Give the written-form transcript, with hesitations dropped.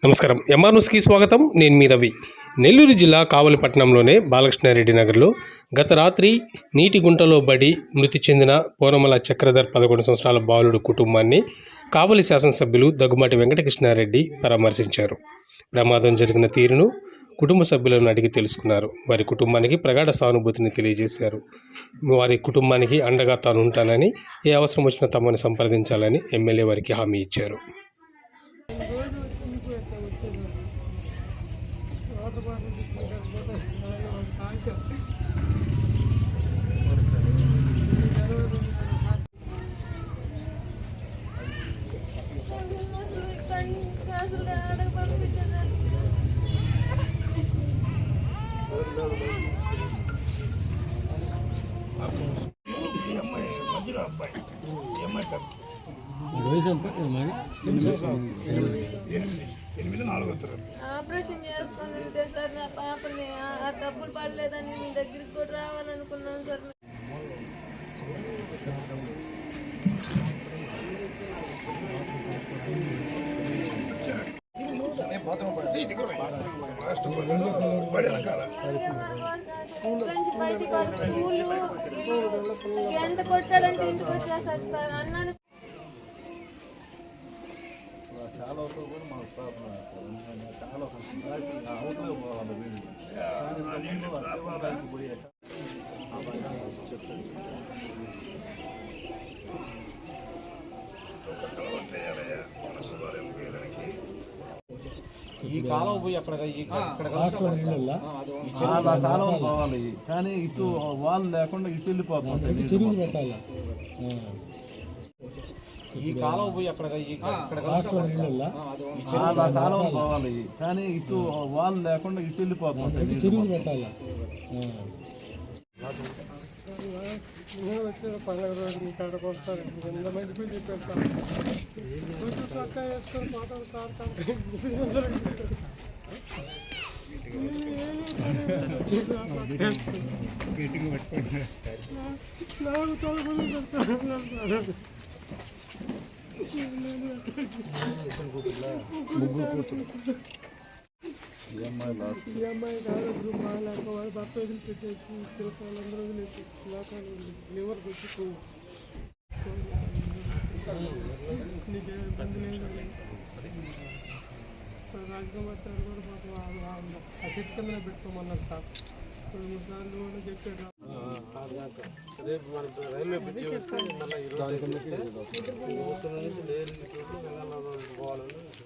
నమస్కారం. ఎంఆర్ న్యూస్కి స్వాగతం. నేను మీ రవి. నెల్లూరు జిల్లా కావలిపట్నంలోనే బాలకృష్ణారెడ్డి నగర్లో గత రాత్రి నీటి గుంటలో బడి మృతి చెందిన పోనమల చక్రధర్ 11 సంవత్సరాల బాలుడు కుటుంబాన్ని కావలి శాసనసభ్యులు దగ్గుమాటి వెంకటకృష్ణారెడ్డి పరామర్శించారు. ప్రమాదం జరిగిన తీరును కుటుంబ సభ్యులను అడిగి తెలుసుకున్నారు. వారి కుటుంబానికి ప్రగాఢ సానుభూతిని తెలియజేశారు. వారి కుటుంబానికి అండగా తాను ఉంటానని, ఏ అవసరం వచ్చినా తమని సంప్రదించాలని ఎమ్మెల్యే వారికి హామీ ఇచ్చారు. ఆపరేషన్ చేసుకొని ఉంటే సార్ నా పాపని ఆ డబ్బులు పడలేదని మీ దగ్గరికి కూడా రావాలనుకున్నాను సార్. బయటికి స్కూలు ఎంత కొట్టాడంటే ఇంటికి వచ్చేసారు సార్ అన్నాను. చాలా వరకు కూడా మన స్థాపన చాలా అవతల పోవాలి పోయే ఈ కాలం పోయి అక్కడ కాలం పోవాలి, కానీ ఇటు వాళ్ళు లేకుండా ఇటు వెళ్ళిపోతుంది. ఈ కాలం పోయి అక్కడ కాలం పోవాలి, కానీ ఇటు వాళ్ళు లేకుండా ఇటు వెళ్ళిపోతుంది. పండుగ రోజు మీ కాడకు వస్తారు. ఎంతమంది పిల్లలు చెప్పారు సార్, చూసి చక్క వేసుకొని పోతారు సార్. నాకు చదువుకుని ఈ అమ్మాయి కాదు మాకు వాళ్ళు భర్త వదిలిపెట్టేసి పిల్లలందరూ వదిలేసి లివర్ తెచ్చి నీకే ఇబ్బంది లేదు సార్. రాజకుమార్ సార్ కూడా మాకు ఆ చెట్టు కింద పెట్టుకోమన్నారు సార్. 2-3 సార్లు కూడా చెప్పాడు. రేపు మన రైల్వే బ్రిడ్జి వస్తే మళ్ళీ 20